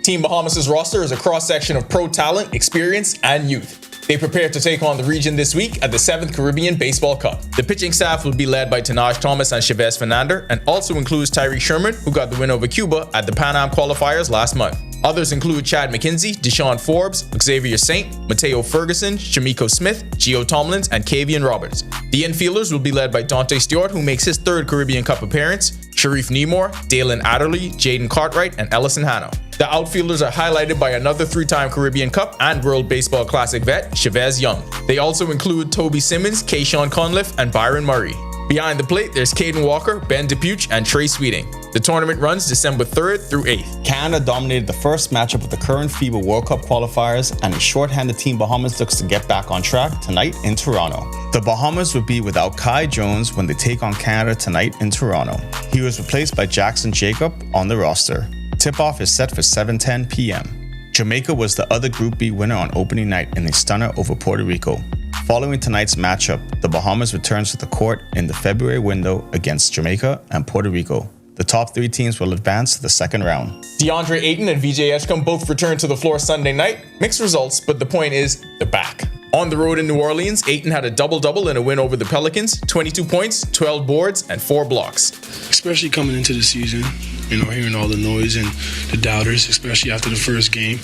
Team Bahamas' roster is a cross-section of pro talent, experience, and youth. They prepare to take on the region this week at the 7th Caribbean Baseball Cup. The pitching staff will be led by Tanaj Thomas and Chavez Fernandez, and also includes Tyree Sherman, who got the win over Cuba at the Pan Am qualifiers last month. Others include Chad McKenzie, Deshaun Forbes, Xavier Saint, Mateo Ferguson, Shamiko Smith, Gio Tomlins, and Kavian Roberts. The infielders will be led by Dante Stewart, who makes his 3rd Caribbean Cup appearance, Sharif Nemore, Dalen Adderley, Jaden Cartwright, and Ellison Hanno. The outfielders are highlighted by another 3-time Caribbean Cup and World Baseball Classic vet, Chavez Young. They also include Toby Simmons, Kayshawn Conliffe, and Byron Murray. Behind the plate, there's Caden Walker, Ben DePuch, and Trey Sweeting. The tournament runs December 3rd through 8th. Canada dominated the first matchup of the current FIBA World Cup qualifiers, and the shorthanded Team Bahamas looks to get back on track tonight in Toronto. The Bahamas will be without Kai Jones when they take on Canada tonight in Toronto. He was replaced by Jackson Jacob on the roster. Tip-off is set for 7:10 p.m. Jamaica was the other Group B winner on opening night in a stunner over Puerto Rico. Following tonight's matchup, the Bahamas returns to the court in the February window against Jamaica and Puerto Rico. The top 3 teams will advance to the second round. DeAndre Ayton and VJ Edgecombe both returned to the floor Sunday night. Mixed results, but the point is, they're back. On the road in New Orleans, Ayton had a double-double in a win over the Pelicans, 22 points, 12 boards, and 4 blocks. Especially coming into the season, hearing all the noise and the doubters, especially after the first game,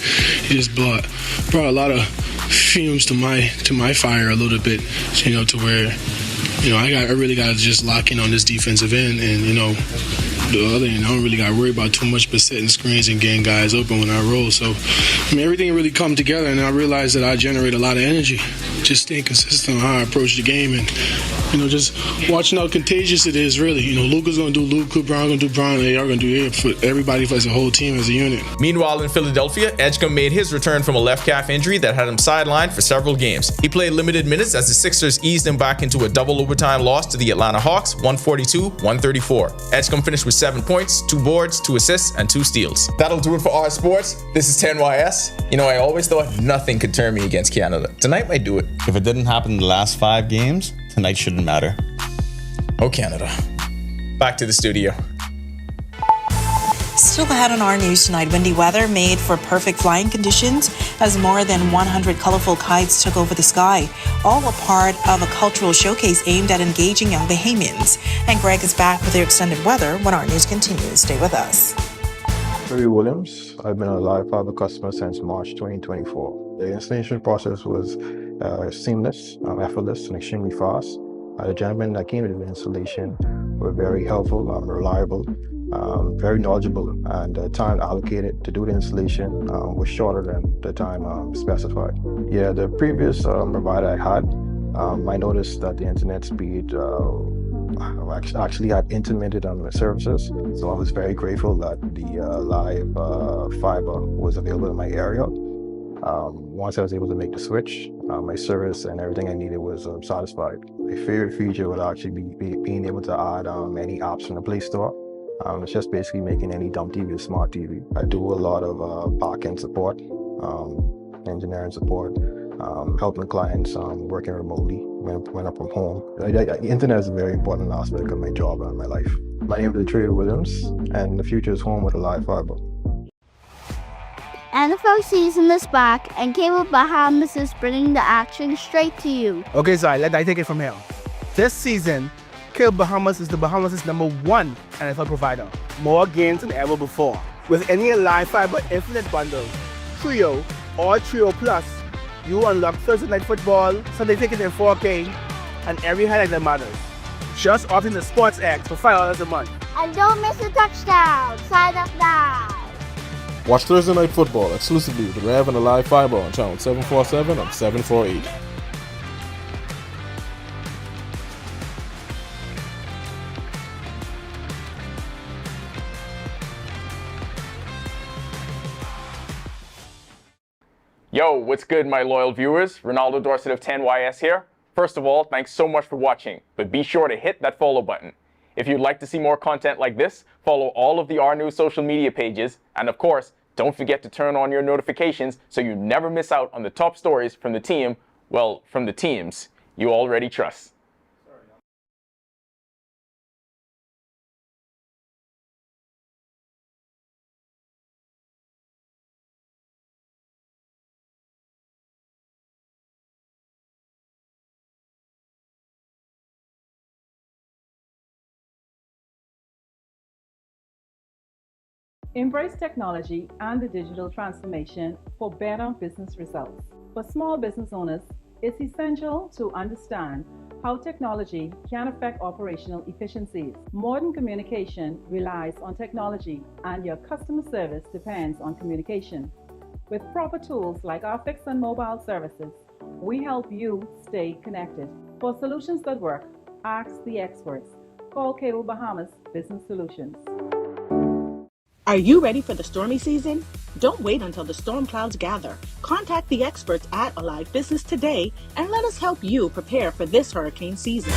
it just brought a lot of fumes to my fire a little bit, to where, I really got to just lock in on this defensive end, and, the other end, I don't really got to worry about too much but setting screens and getting guys open when I roll. So, everything really come together, and I realized that I generate a lot of energy just staying consistent on how I approach the game and, just watching how contagious it is, really. Luka's going to do Luka, Brown going to do Brown, and AR going to do AR, for everybody as a whole team, as a unit. Meanwhile, in Philadelphia, Edgecombe made his return from a left calf injury that had him sidelined for several games. He played limited minutes as the Sixers eased him back into a double overtime loss to the Atlanta Hawks, 142-134. Edgecombe finished with 7 points, 2 boards, 2 assists, and 2 steals. That'll do it for our sports. This is 10YS. I always thought nothing could turn me against Canada. Tonight might do it. If it didn't happen in the last 5 games, tonight shouldn't matter. Oh, Canada. Back to the studio. Still ahead on our news tonight, windy weather made for perfect flying conditions as more than 100 colorful kites took over the sky, all a part of a cultural showcase aimed at engaging young Bahamians. And Greg is back with your extended weather when our news continues. Stay with us. Terry Williams. I've been a live fiber customer since March 2024. The installation process was seamless, effortless, and extremely fast. The gentlemen that came to do the installation were very helpful, reliable, very knowledgeable, and the time allocated to do the installation was shorter than the time specified. Yeah, the previous provider I had, I noticed that the internet speed actually had intermittent on the services, so I was very grateful that the live fiber was available in my area. Once I was able to make the switch, my service and everything I needed was satisfied. My favorite feature would actually be being able to add any apps from the Play Store. It's just basically making any dumb TV a smart TV. I do a lot of back-end support, engineering support, helping clients working remotely when I'm from home. The internet is a very important aspect of my job and my life. My name is Trey Williams, and the future is home with a live fiber. NFL season is back, and Cable Bahamas is bringing the action straight to you. Okay, Zai, let I take it from here. This season, Cable Bahamas is the Bahamas' #1 NFL provider. More games than ever before. With any live fiber infinite bundle, Trio or Trio Plus, you unlock Thursday Night Football, Sunday Ticket in 4K, and every highlight that matters. Just opt in the Sports X for $5 a month. And don't miss a touchdown. Sign up now. Watch Thursday Night Football exclusively with Rev and a live fiber on channel 747 and 748. Yo, what's good, my loyal viewers? Ronaldo Dorset of 10YS here. First of all, thanks so much for watching, but be sure to hit that follow button. If you'd like to see more content like this, follow all of the R News social media pages, and of course, don't forget to turn on your notifications so you never miss out on the top stories from the team, well, from the teams you already trust. Embrace technology and the digital transformation for better business results. For small business owners, it's essential to understand how technology can affect operational efficiencies. Modern communication relies on technology, and your customer service depends on communication. With proper tools like our fixed and mobile services, we help you stay connected. For solutions that work, ask the experts. Call Cable Bahamas Business Solutions. Are you ready for the stormy season? Don't wait until the storm clouds gather. Contact the experts at Alive Business today and let us help you prepare for this hurricane season.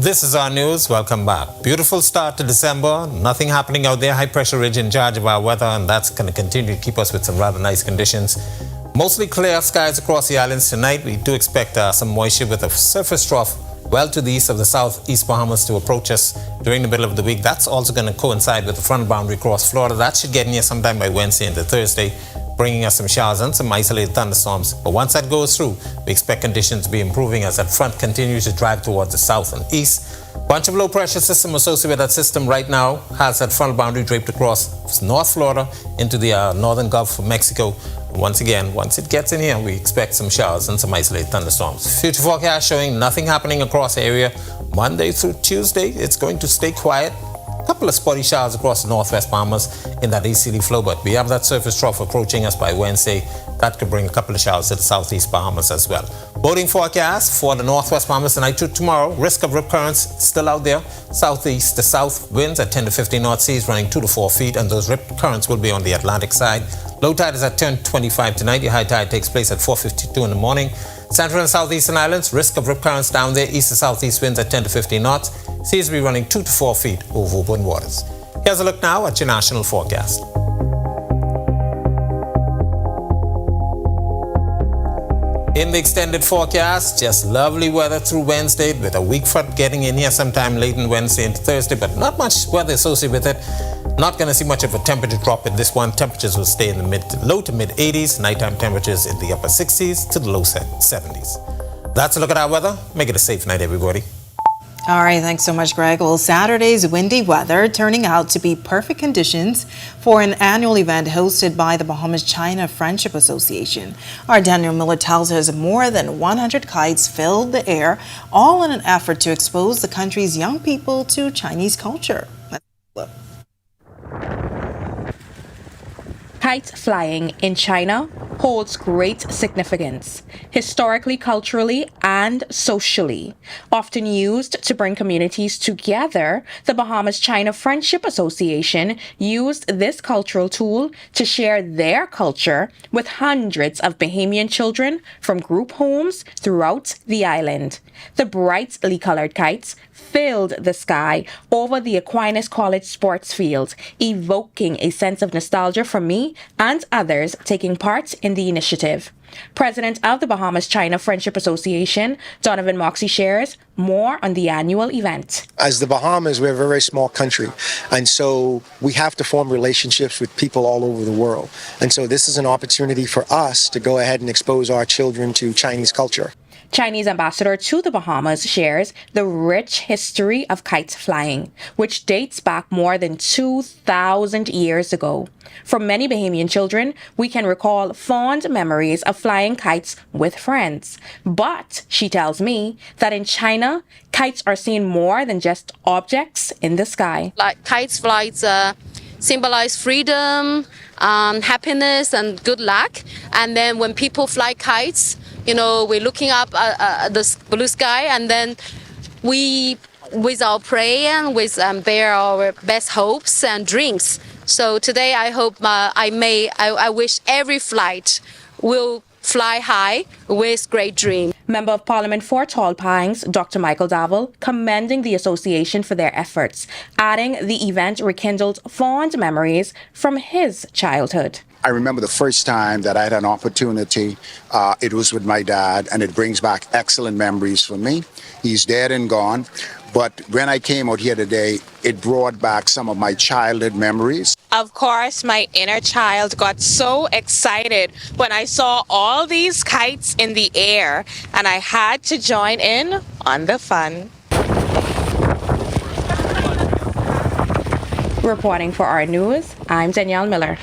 This is our news. Welcome back. Beautiful start to December. Nothing happening out there. High pressure ridge in charge of our weather, and that's going to continue to keep us with some rather nice conditions. Mostly clear skies across the islands tonight. We do expect some moisture with a surface trough well to the east of the southeast Bahamas to approach us during the middle of the week. That's also going to coincide with the front boundary across Florida. That should get in here sometime by Wednesday into Thursday, bringing us some showers and some isolated thunderstorms. But once that goes through, we expect conditions to be improving as that front continues to drive towards the south and east. Bunch of low pressure system associated with that system right now has that frontal boundary draped across North Florida into the northern Gulf of Mexico. Once again, once it gets in here, we expect some showers and some isolated thunderstorms. Future forecast showing nothing happening across the area. Monday through Tuesday, it's going to stay quiet. A couple of spotty showers across the northwest Bahamas in that easterly flow, but we have that surface trough approaching us by Wednesday. That could bring a couple of showers to the southeast Bahamas as well. Boating forecast for the northwest Bahamas tonight to tomorrow. Risk of rip currents still out there. Southeast to south winds at 10 to 15 knot seas running 2 to 4 feet, and those rip currents will be on the Atlantic side. Low tide is at 10:25 tonight. Your high tide takes place at 4:52 in the morning. Central and southeastern islands, risk of rip currents down there. East to southeast winds at 10 to 15 knots. Seas will be running 2 to 4 feet over open waters. Here's a look now at your national forecast. In the extended forecast, just lovely weather through Wednesday with a weak front getting in here sometime late in Wednesday into Thursday, but not much weather associated with it. Not going to see much of a temperature drop in this one. Temperatures will stay in the low to mid 80s. Nighttime temperatures in the upper 60s to the low 70s. That's a look at our weather. Make it a safe night, everybody. All right, thanks so much, Greg. Well, Saturday's windy weather turning out to be perfect conditions for an annual event hosted by the Bahamas-China Friendship Association. Our Daniel Miller tells us more than 100 kites filled the air, all in an effort to expose the country's young people to Chinese culture. Let's look. Kite flying in China holds great significance, historically, culturally, and socially. Often used to bring communities together, the Bahamas-China Friendship Association used this cultural tool to share their culture with hundreds of Bahamian children from group homes throughout the island. The brightly colored kites filled the sky over the Aquinas College sports field, evoking a sense of nostalgia for me and others taking part in the initiative. President of the Bahamas-China Friendship Association, Donovan Moxie, shares more on the annual event. As the Bahamas, we're a very small country, and so we have to form relationships with people all over the world. And so this is an opportunity for us to go ahead and expose our children to Chinese culture. Chinese ambassador to the Bahamas shares the rich history of kite flying, which dates back more than 2,000 years ago. For many Bahamian children, we can recall fond memories of flying kites with friends. But she tells me that in China, kites are seen more than just objects in the sky. Like kites flights symbolize freedom, happiness, and good luck. And then when people fly kites, you know, we're looking up at the blue sky, and then we, with our prayer and with bear our best hopes and dreams. So today I hope I wish every flight will fly high with great dreams. Member of Parliament for Tall Pines, Dr. Michael Davil, commending the association for their efforts, adding the event rekindled fond memories from his childhood. I remember the first time that I had an opportunity, it was with my dad, and it brings back excellent memories for me. He's dead and gone, but when I came out here today, it brought back some of my childhood memories. Of course, my inner child got so excited when I saw all these kites in the air, and I had to join in on the fun. Reporting for our news, I'm Danielle Miller.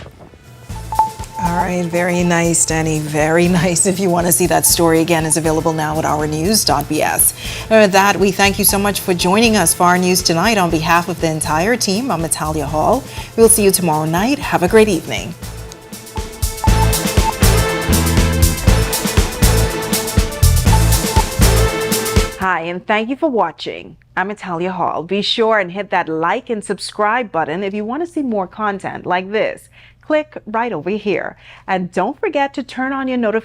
All right, very nice, Danny. Very nice. If you want to see that story again, it's available now at ournews.bs. And with that, we thank you so much for joining us for our news tonight. On behalf of the entire team, I'm Natalia Hall. We'll see you tomorrow night. Have a great evening. Hi, and thank you for watching. I'm Natalia Hall. Be sure and hit that like and subscribe button if you want to see more content like this. Click right over here. And don't forget to turn on your notifications